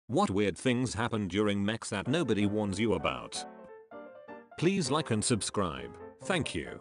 What weird things happen during mechs that nobody warns you about? Please like and subscribe. Thank you.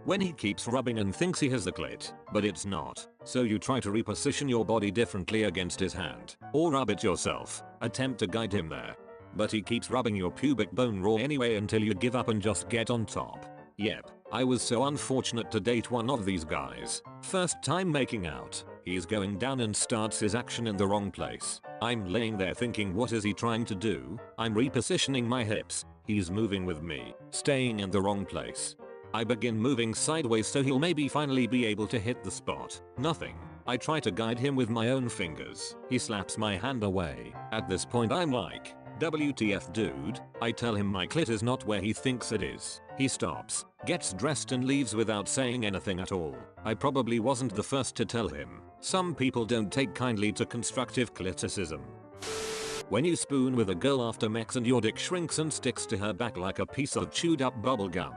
When he keeps rubbing and thinks he has the clit, but it's not, so you try to reposition your body differently against his hand, or rub it yourself, attempt to guide him there. But he keeps rubbing your pubic bone raw anyway until you give up and just get on top. Yep, I was so unfortunate to date one of these guys. First time making out, he's going down and starts his action in the wrong place. I'm laying there thinking, what is he trying to do? I'm repositioning my hips, he's moving with me, staying in the wrong place. I begin moving sideways so he'll maybe finally be able to hit the spot. Nothing. I try to guide him with my own fingers. He slaps my hand away. At this point I'm like, WTF dude? I tell him my clit is not where he thinks it is. He stops, gets dressed and leaves without saying anything at all. I probably wasn't the first to tell him. Some people don't take kindly to constructive criticism. When you spoon with a girl after mechs and your dick shrinks and sticks to her back like a piece of chewed up bubble gum.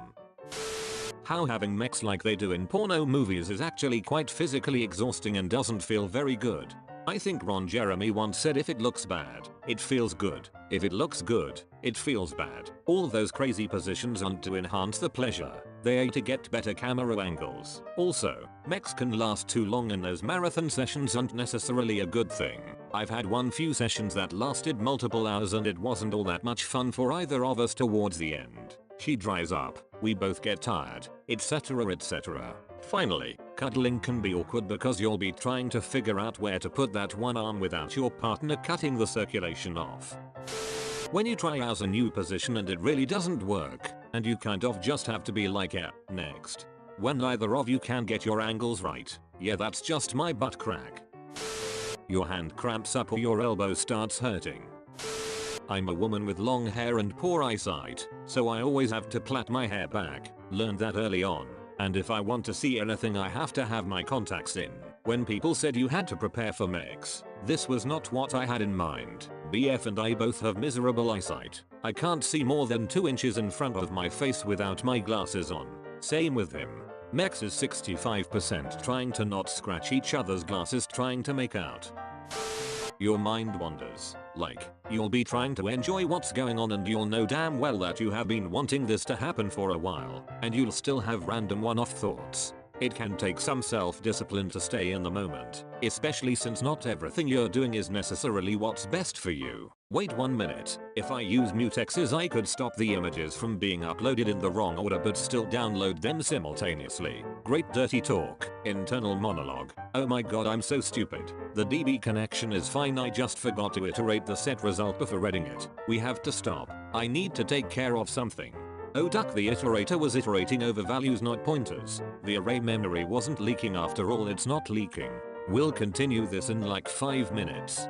How having mechs like they do in porno movies is actually quite physically exhausting and doesn't feel very good. I think Ron Jeremy once said, if it looks bad, it feels good. If it looks good, it feels bad. All those crazy positions aren't to enhance the pleasure. They are to get better camera angles. Also, mechs can last too long and those marathon sessions aren't necessarily a good thing. I've had few sessions that lasted multiple hours and it wasn't all that much fun for either of us towards the end. She dries up, we both get tired, etc etc. Finally, cuddling can be awkward because you'll be trying to figure out where to put that one arm without your partner cutting the circulation off. When you try out a new position and it really doesn't work, and you kind of just have to be like, yeah, next. When neither of you can get your angles right, yeah, that's just my butt crack. Your hand cramps up or your elbow starts hurting. I'm a woman with long hair and poor eyesight, so I always have to plait my hair back. Learned that early on. And if I want to see anything I have to have my contacts in. When people said you had to prepare for mechs, this was not what I had in mind. BF and I both have miserable eyesight. I can't see more than 2 inches in front of my face without my glasses on. Same with him. Mechs is 65% trying to not scratch each other's glasses trying to make out. Your mind wanders. Like, you'll be trying to enjoy what's going on and you'll know damn well that you have been wanting this to happen for a while, and you'll still have random one-off thoughts. It can take some self-discipline to stay in the moment, especially since not everything you're doing is necessarily what's best for you. Wait 1 minute, if I use mutexes I could stop the images from being uploaded in the wrong order but still download them simultaneously. Great dirty talk, internal monologue. Oh my god, I'm so stupid. The DB connection is fine, I just forgot to iterate the set result before reading it. We have to stop. I need to take care of something. Oh duck, the iterator was iterating over values not pointers. The array memory wasn't leaking after all, it's not leaking. We'll continue this in like 5 minutes.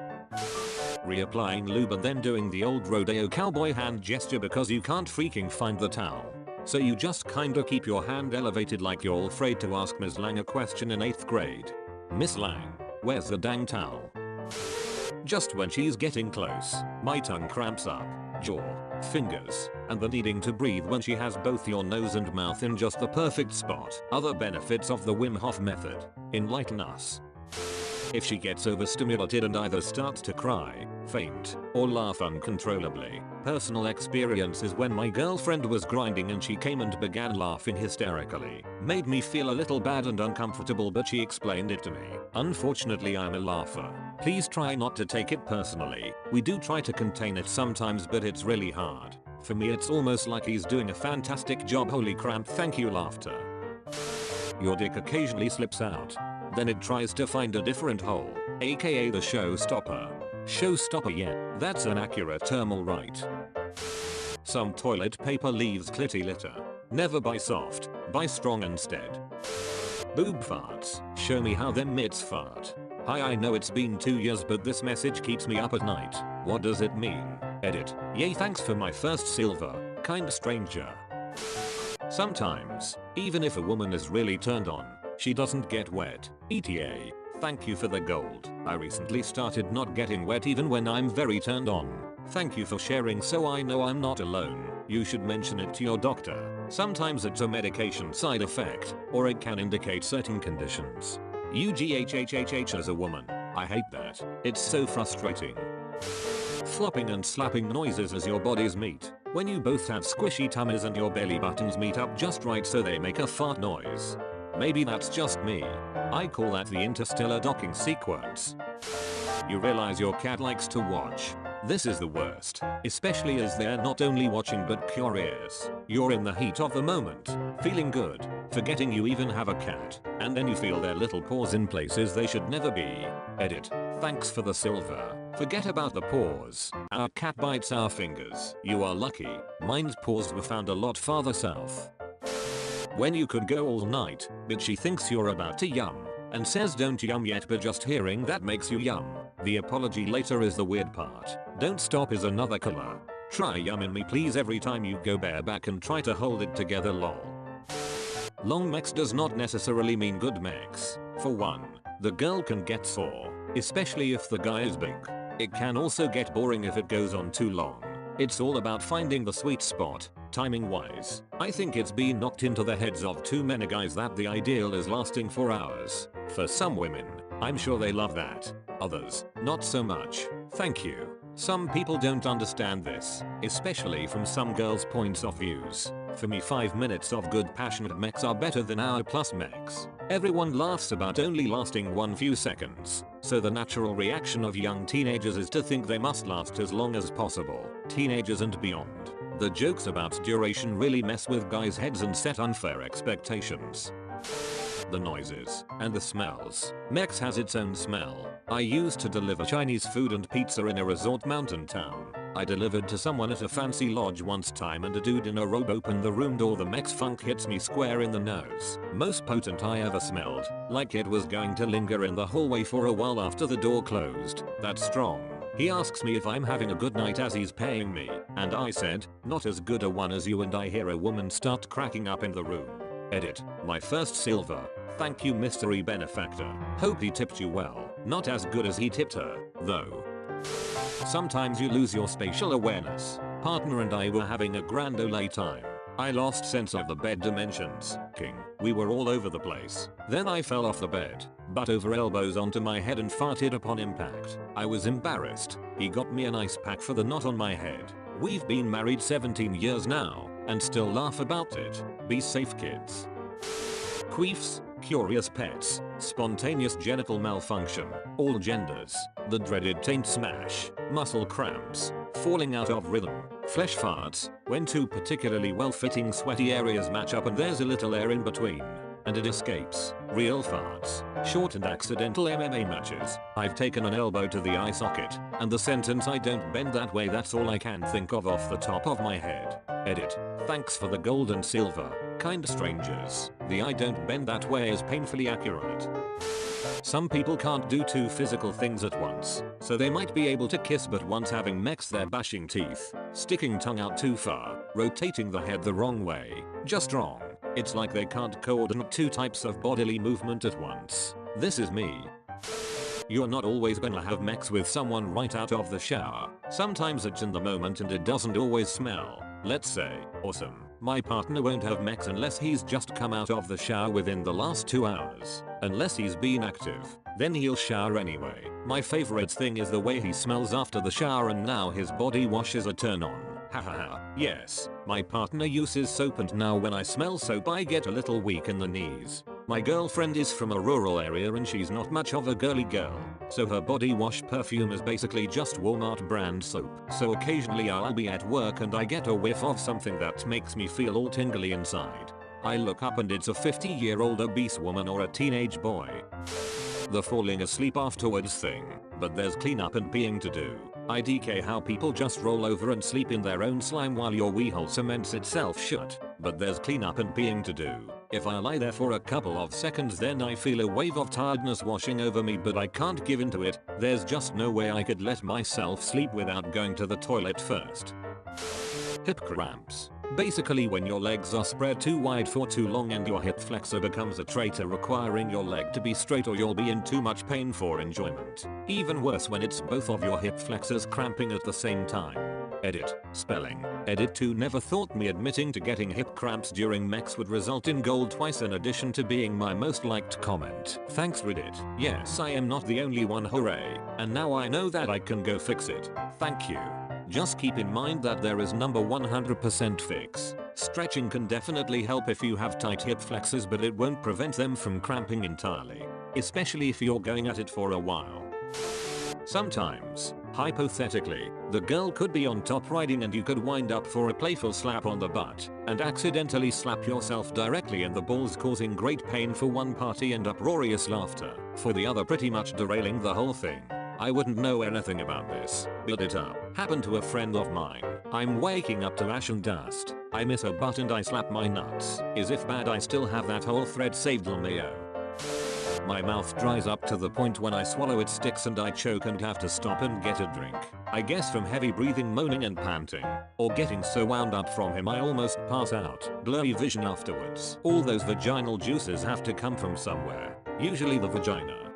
Reapplying lube and then doing the old rodeo cowboy hand gesture because you can't freaking find the towel. So you just kinda keep your hand elevated like you're afraid to ask Ms. Lang a question in 8th grade. Miss Lang, where's the dang towel? Just when she's getting close, my tongue cramps up, jaw, fingers, and the needing to breathe when she has both your nose and mouth in just the perfect spot. Other benefits of the Wim Hof method. Enlighten us. If she gets overstimulated and either starts to cry, faint, or laugh uncontrollably. Personal experience is when my girlfriend was grinding and she came and began laughing hysterically. Made me feel a little bad and uncomfortable, but she explained it to me. Unfortunately, I'm a laugher. Please try not to take it personally. We do try to contain it sometimes, but it's really hard. For me it's almost like he's doing a fantastic job. Holy crap, thank you laughter. Your dick occasionally slips out. Then it tries to find a different hole, aka the showstopper. Showstopper, yeah, that's an accurate term, alright. Some toilet paper leaves clitty litter. Never buy soft, buy strong instead. Boob farts, show me how them mitts fart. Hi, I know it's been 2 years but this message keeps me up at night. What does it mean? Edit. Yay, thanks for my first silver, kind stranger. Sometimes, even if a woman is really turned on, she doesn't get wet. ETA. Thank you for the gold. I recently started not getting wet even when I'm very turned on. Thank you for sharing so I know I'm not alone. You should mention it to your doctor. Sometimes it's a medication side effect, or it can indicate certain conditions. UGHHHH as a woman, I hate that. It's so frustrating. Flopping and slapping noises as your bodies meet. When you both have squishy tummies and your belly buttons meet up just right so they make a fart noise. Maybe that's just me. I call that the interstellar docking sequence. You realize your cat likes to watch. This is the worst, especially as they're not only watching but curious. You're in the heat of the moment, feeling good, forgetting you even have a cat, and then you feel their little paws in places they should never be. Edit. Thanks for the silver. Forget about the paws. Our cat bites our fingers. You are lucky. Mine's paws were found a lot farther south. When you could go all night, but she thinks you're about to yum, and says don't yum yet, but just hearing that makes you yum. The apology later is the weird part. Don't stop is another killer. Try yumming me please every time you go bareback and try to hold it together lol. Long mex does not necessarily mean good mex. For one, the girl can get sore, especially if the guy is big. It can also get boring if it goes on too long. It's all about finding the sweet spot, timing wise. I think it's been knocked into the heads of too many guys that the ideal is lasting for hours. For some women, I'm sure they love that. Others, not so much. Thank you. Some people don't understand this, especially from some girls' points of views. For me 5 minutes of good passionate mex are better than hour plus mex. Everyone laughs about only lasting one few seconds, so the natural reaction of young teenagers is to think they must last as long as possible. Teenagers and beyond. The jokes about duration really mess with guys' heads and set unfair expectations. The noises and the smells. Mex has its own smell. I used to deliver Chinese food and pizza in a resort mountain town. I delivered to someone at a fancy lodge once time and a dude in a robe opened the room door. The Mex funk hits me square in the nose. Most potent I ever smelled, like it was going to linger in the hallway for a while after the door closed. That's strong. He asks me if I'm having a good night as he's paying me, and I said, not as good a one as you, and I hear a woman start cracking up in the room. Edit. My first silver. Thank you mystery benefactor. Hope he tipped you well. Not as good as he tipped her, though. Sometimes you lose your spatial awareness. Partner and I were having a grand ole time. I lost sense of the bed dimensions. We were all over the place. Then I fell off the bed, butt over elbows onto my head and farted upon impact. I was embarrassed. He got me an ice pack for the knot on my head. We've been married 17 years now, and still laugh about it. Be safe kids. Queefs, curious pets, spontaneous genital malfunction, all genders, the dreaded taint smash, muscle cramps, falling out of rhythm, flesh farts, when two particularly well-fitting sweaty areas match up and there's a little air in between, and it escapes, real farts, short and accidental MMA matches. I've taken an elbow to the eye socket, and the sentence I don't bend that way, that's all I can think of off the top of my head. Edit. Thanks for the gold and silver, kind strangers. The I don't bend that way is painfully accurate. Some people can't do two physical things at once, so they might be able to kiss but once having mex they're bashing teeth, sticking tongue out too far, rotating the head the wrong way, just wrong. It's like they can't coordinate two types of bodily movement at once. This is me. You're not always gonna have mex with someone right out of the shower. Sometimes it's in the moment and it doesn't always smell, let's say, awesome. My partner won't have mex unless he's just come out of the shower within the last 2 hours. Unless he's been active, then he'll shower anyway. My favorite thing is the way he smells after the shower, and now his body wash is a turn on. Hahaha. Yes, my partner uses soap and now when I smell soap I get a little weak in the knees. My girlfriend is from a rural area and she's not much of a girly girl, so her body wash perfume is basically just Walmart brand soap. So occasionally I'll be at work and I get a whiff of something that makes me feel all tingly inside. I look up and it's a 50-year-old obese woman or a teenage boy. The falling asleep afterwards thing, but there's cleanup and peeing to do. I DK how people just roll over and sleep in their own slime while your wee hole cements itself shut, but there's cleanup and peeing to do. If I lie there for a couple of seconds then I feel a wave of tiredness washing over me, but I can't give into it. There's just no way I could let myself sleep without going to the toilet first. Hip cramps. Basically when your legs are spread too wide for too long and your hip flexor becomes a traitor requiring your leg to be straight or you'll be in too much pain for enjoyment. Even worse when it's both of your hip flexors cramping at the same time. Edit. Spelling. Edit 2 never thought me admitting to getting hip cramps during mex would result in gold twice in addition to being my most liked comment. Thanks Reddit. Yes, I am not the only one, hooray. And now I know that I can go fix it. Thank you. Just keep in mind that there is number 100% fix. Stretching can definitely help if you have tight hip flexors, but it won't prevent them from cramping entirely. Especially if you're going at it for a while. Sometimes, hypothetically, the girl could be on top riding and you could wind up for a playful slap on the butt and accidentally slap yourself directly in the balls, causing great pain for one party and uproarious laughter for the other, pretty much derailing the whole thing. I wouldn't know anything about this, but it happened to a friend of mine. I'm waking up to ash and dust. I miss her butt and I slap my nuts. Is if bad I still have that whole thread saved on me. My mouth dries up to the point when I swallow it sticks and I choke and have to stop and get a drink. I guess from heavy breathing, moaning and panting. Or getting so wound up from him I almost pass out. Blurry vision afterwards. All those vaginal juices have to come from somewhere. Usually the vagina.